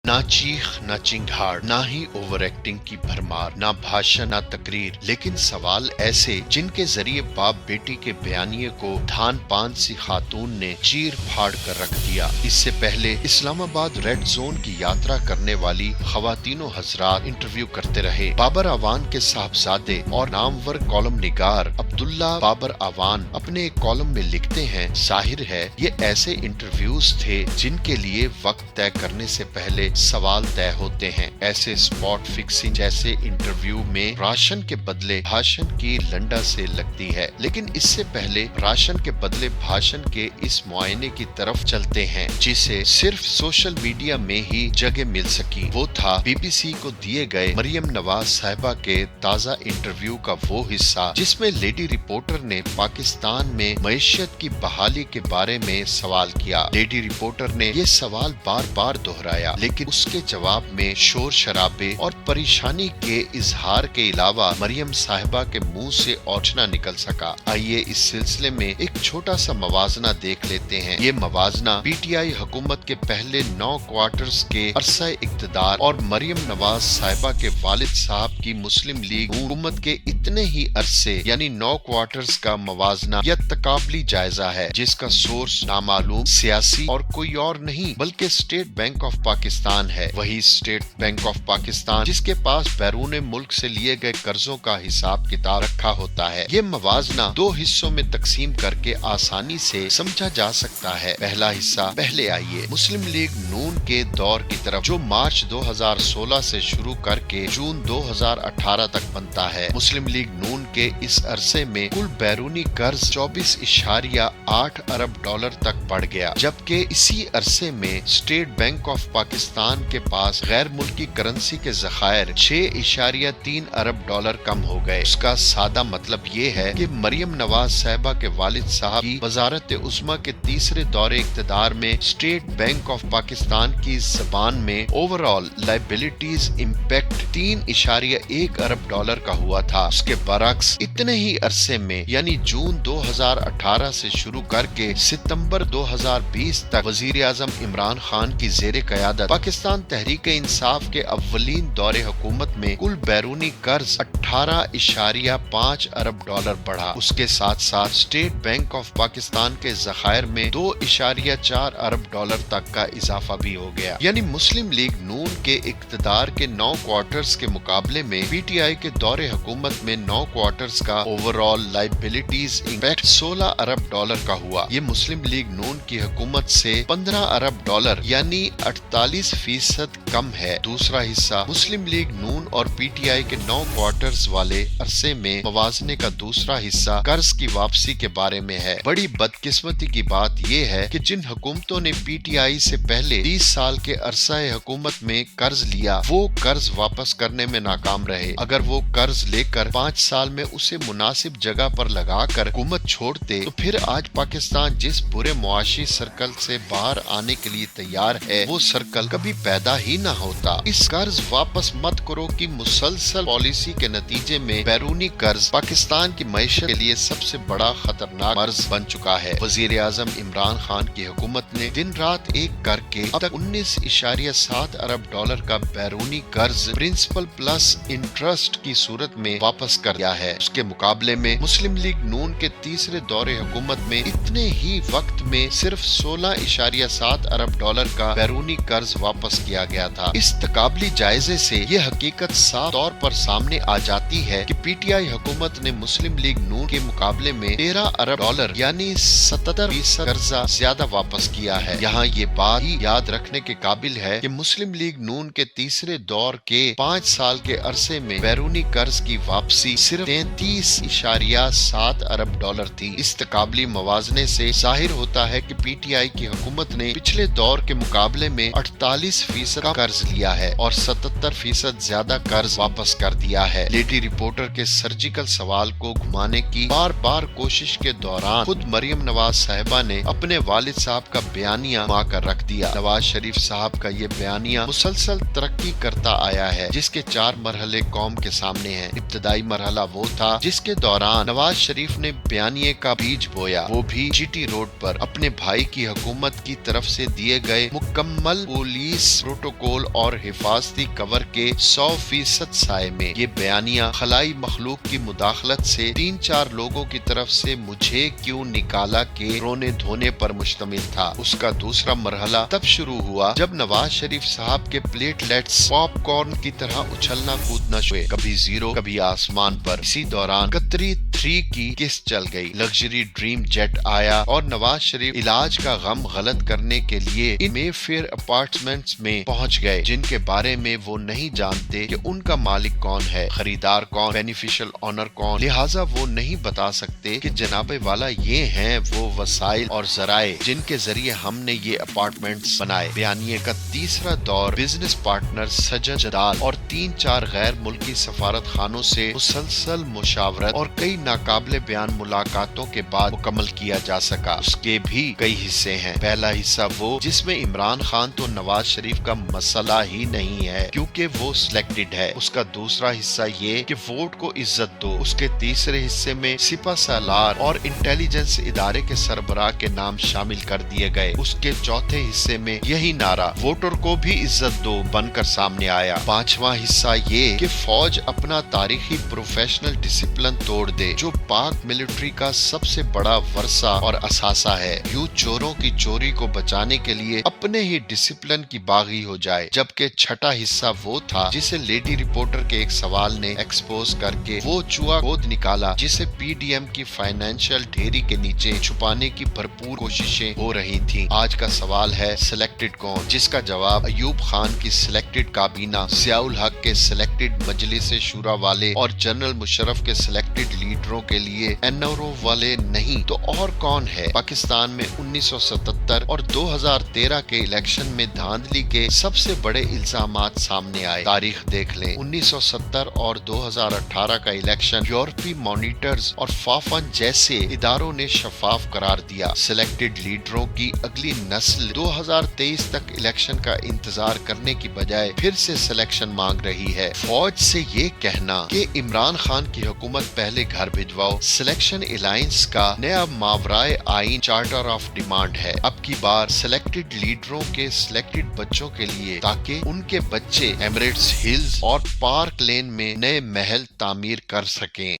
نہ چیخ نہ چنگھاڑ، نہ ہی اوور ایکٹنگ کی بھرمار، نہ بھاشن نہ تقریر، لیکن سوال ایسے جن کے ذریعے باپ بیٹی کے بیانیے کو دھان پان سی خاتون نے چیر پھاڑ کر رکھ دیا۔ اس سے پہلے اسلام آباد ریڈ زون کی یاترا کرنے والی خواتین و حضرات انٹرویو کرتے رہے۔ بابر اعوان کے صاحبزادے اور نامور کالم نگار عبداللہ بابر اعوان اپنے ایک کالم میں لکھتے ہیں، ظاہر ہے یہ ایسے انٹرویوز تھے جن کے لیے وقت طے کرنے سے پہلے سوال طے ہوتے ہیں۔ ایسے اسپاٹ فکسنگ جیسے انٹرویو میں راشن کے بدلے بھاشن کی لنڈا سے لگتی ہے، لیکن اس سے پہلے راشن کے بدلے بھاشن کے اس معائنے کی طرف چلتے ہیں جسے صرف سوشل میڈیا میں ہی جگہ مل سکی۔ وہ تھا بی بی سی کو دیے گئے مریم نواز صاحبہ کے تازہ انٹرویو کا وہ حصہ جس میں لیڈی رپورٹر نے پاکستان میں معیشت کی بحالی کے بارے میں سوال کیا۔ لیڈی رپورٹر نے یہ سوال بار بار دہرایا، لیکن اس کے جواب میں شور شرابے اور پریشانی کے اظہار کے علاوہ مریم صاحبہ کے منہ سے اوچھ نہ نکل سکا۔ آئیے اس سلسلے میں ایک چھوٹا سا موازنہ دیکھ لیتے ہیں۔ یہ موازنہ پی ٹی آئی حکومت کے پہلے 9 کوارٹرز کے عرصہ اقتدار اور مریم نواز صاحبہ کے والد صاحب کی مسلم لیگ حکومت کے اتنے ہی عرصے یعنی 9 کوارٹرز کا موازنہ یا تقابلی جائزہ ہے، جس کا سورس نامعلوم، سیاسی اور کوئی اور نہیں بلکہ اسٹیٹ بینک آف پاکستان ہے۔ وہی اسٹیٹ بینک آف پاکستان جس کے پاس بیرون ملک سے لیے گئے قرضوں کا حساب کتاب رکھا ہوتا ہے۔ یہ موازنہ 2 حصوں میں تقسیم کر کے آسانی سے سمجھا جا سکتا ہے۔ پہلا حصہ، پہلے آئیے مسلم لیگ نون کے دور کی طرف جو مارچ 2016 سے شروع کر کے جون 2018 تک بنتا ہے۔ مسلم لیگ نون کے اس عرصے میں کل بیرونی قرض 24.8 ارب ڈالر تک بڑھ گیا، جبکہ اسی عرصے میں اسٹیٹ بینک آف پاکستان کے پاس غیر ملکی کرنسی کے ذخائر 6.3 ارب ڈالر کم ہو گئے۔ اس کا سادہ مطلب یہ ہے کہ مریم نواز صاحبہ کے والد صاحب کی وزارت عظمیٰ کے تیسرے دور اقتدار میں اسٹیٹ بینک آف پاکستان کی زبان میں اوور آل لائبلٹیز امپیکٹ 3.1 ارب ڈالر کا ہوا تھا۔ اس کے برعکس اتنے ہی عرصے میں یعنی جون 2018 سے شروع کر کے ستمبر 2020 تک وزیر اعظم عمران خان کی زیر قیادت پاکستان تحریک انصاف کے اولین دور حکومت میں کل بیرونی قرض 18.5 ارب ڈالر بڑھا۔ اس کے ساتھ ساتھ اسٹیٹ بینک آف پاکستان کے ذخائر میں 2.4 ارب ڈالر تک کا اضافہ بھی ہو گیا۔ یعنی مسلم لیگ نون کے اقتدار کے 9 کوارٹرز کے مقابلے میں پی ٹی آئی کے دور حکومت میں 9 کوارٹرز کا اوور آل لائبلٹیز امپیکٹ 16 ارب ڈالر کا ہوا۔ یہ مسلم لیگ نون کی حکومت سے 15 ارب ڈالر یعنی 48% کم ہے۔ دوسرا حصہ مسلم لیگ نون اور پی ٹی آئی کے 9 کوارٹرز والے عرصے میں موازنے کا دوسرا حصہ قرض کی واپسی کے بارے میں ہے۔ بڑی بدقسمتی کی بات یہ ہے کہ جن حکومتوں نے پی ٹی آئی سے پہلے 30 سال کے عرصہ حکومت میں قرض لیا وہ قرض واپس کرنے میں ناکام رہے۔ اگر وہ قرض لے کر 5 سال میں اسے مناسب جگہ پر لگا کر حکومت چھوڑتے تو پھر آج پاکستان جس برے معاشی سرکل سے باہر آنے کے لیے تیار ہے وہ سرکل کبھی پیدا ہی نہ ہوتا۔ اس قرض واپس مت کرو کی مسلسل پالیسی کے نتیجے میں بیرونی قرض پاکستان کی معیشت کے لیے سب سے بڑا خطرناک مرض بن چکا ہے۔ وزیر اعظم عمران خان کی حکومت نے دن رات ایک کر کے اب تک 19.7 ارب ڈالر کا بیرونی قرض پرنسپل پلس انٹرسٹ کی صورت میں واپس کر دیا ہے۔ اس کے مقابلے میں مسلم لیگ نون کے تیسرے دور حکومت میں اتنے ہی وقت میں صرف 16.7 ارب ڈالر کا بیرونی قرض واپس کیا گیا تھا۔ اس تقابلی جائزے سے یہ حقیقت صاف طور پر سامنے آ جاتی ہے کہ پی ٹی آئی حکومت نے مسلم لیگ نون کے مقابلے میں 13 ارب ڈالر یعنی 77% قرضہ زیادہ واپس کیا ہے۔ یہاں یہ بات ہی یاد رکھنے کے قابل ہے کہ مسلم لیگ نون کے تیسرے دور کے 5 سال کے عرصے میں بیرونی قرض کی واپسی صرف 33.7 ارب ڈالر تھی۔ اس تقابلی موازنے سے ظاہر ہوتا ہے کہ پی ٹی آئی کی حکومت نے پچھلے دور کے مقابلے میں 48% کا قرض لیا ہے اور 77% زیادہ قرض واپس کر دیا ہے۔ لیڈی رپورٹر کے سرجیکل سوال کو گھمانے کی بار بار کوشش کے دوران خود مریم نواز صاحبہ نے اپنے والد صاحب کا بیانیہ ماں کر رکھ دیا۔ نواز شریف صاحب کا یہ بیانیہ مسلسل ترقی کرتا آیا ہے جس کے 4 مرحلے قوم کے سامنے ہیں۔ ابتدائی مرحلہ وہ تھا جس کے دوران نواز شریف نے بیانیے کا بیج بویا، وہ بھی جی ٹی روڈ پر اپنے بھائی کی حکومت کی طرف سے دیے گئے مکمل پولیس اس پروٹوکول اور حفاظتی کور کے 100% سائے میں یہ بیانیہ خلائی مخلوق کی مداخلت سے 3-4 لوگوں کی طرف سے مجھے کیوں نکالا کے رونے دھونے پر مشتمل تھا۔ اس کا دوسرا مرحلہ تب شروع ہوا جب نواز شریف صاحب کے پلیٹلیٹس پاپ کارن کی طرح اچھلنا کودنا شروع ہوئے، کبھی زیرو کبھی آسمان پر۔ اسی دوران قطری 3 کی کس چل گئی، لگژری ڈریم جیٹ آیا اور نواز شریف علاج کا غم غلط کرنے کے لیے ان مے فیئر اپارٹمنٹس میں پہنچ گئے جن کے بارے میں وہ نہیں جانتے کہ ان کا مالک کون ہے، خریدار کون، بینیفیشل آنر کون، لہٰذا وہ نہیں بتا سکتے کہ جناب والا یہ ہیں وہ وسائل اور ذرائع جن کے ذریعے ہم نے یہ اپارٹمنٹس بنائے۔ بیانیے کا تیسرا دور بزنس پارٹنر سجن جدال اور 3-4 غیر ملکی سفارت خانوں سے مسلسل مشاورت اور کئی ناقابل بیان ملاقاتوں کے بعد مکمل کیا جا سکا۔ اس کے بھی کئی حصے ہیں۔ پہلا حصہ وہ جس میں عمران خان تو نواز شریف کا مسئلہ ہی نہیں ہے کیونکہ وہ سلیکٹڈ ہے۔ اس کا دوسرا حصہ یہ کہ ووٹ کو عزت دو۔ اس کے تیسرے حصے میں سپہ سالار اور انٹیلیجنس ادارے کے سربراہ کے نام شامل کر دیے گئے۔ اس کے چوتھے حصے میں یہی نعرہ ووٹر کو بھی عزت دو بن کر سامنے آیا۔ پانچواں حصہ یہ کہ فوج اپنا تاریخی پروفیشنل ڈسپلن توڑ دے جو پاک ملٹری کا سب سے بڑا ورثہ اور اثاثہ ہے، یوں چوروں کی چوری کو بچانے کے لیے اپنے ہی ڈسپلن کی باغی ہو جائے۔ جبکہ چھٹا حصہ وہ تھا جسے لیڈی رپورٹر کے ایک سوال نے ایکسپوز کر کے وہ چوہا گود نکالا جسے پی ڈی ایم کی فائنینشل ڈھیری کے نیچے چھپانے کی بھرپور کوششیں ہو رہی تھیں۔ آج کا سوال ہے سلیکٹڈ کون، جس کا جواب ایوب خان کی سلیکٹڈ کابینہ، ضیاء الحق کے سلیکٹڈ مجلس شورا والے اور جنرل مشرف کے سلیکٹڈ لیڈروں کے لیے این آر او والے نہیں تو اور کون ہے؟ پاکستان میں 1977 اور 2013 کے الیکشن میں دھاندلی کے سب سے بڑے الزامات سامنے آئے۔ تاریخ دیکھ لیں، 1970 اور 2018 کا الیکشن یورپی مانیٹرز اور فافن جیسے اداروں نے شفاف قرار دیا۔ سلیکٹڈ لیڈروں کی اگلی نسل 2023 تک الیکشن کا انتظار کرنے کی بجائے پھر سے سلیکشن مانگ رہی ہے۔ فوج سے یہ کہنا کہ عمران خان کی حکومت پہلے گھر بھجواؤ سلیکشن الائنس کا نیا ماورائے آئین چارٹر آف ڈیمانڈ ہے۔ اب کی بار سلیکٹڈ لیڈروں کے سلیکٹڈ بچوں کے لیے تاکہ ان کے بچے ایمریٹس ہلز اور پارک لین میں نئے محل تعمیر کر سکیں۔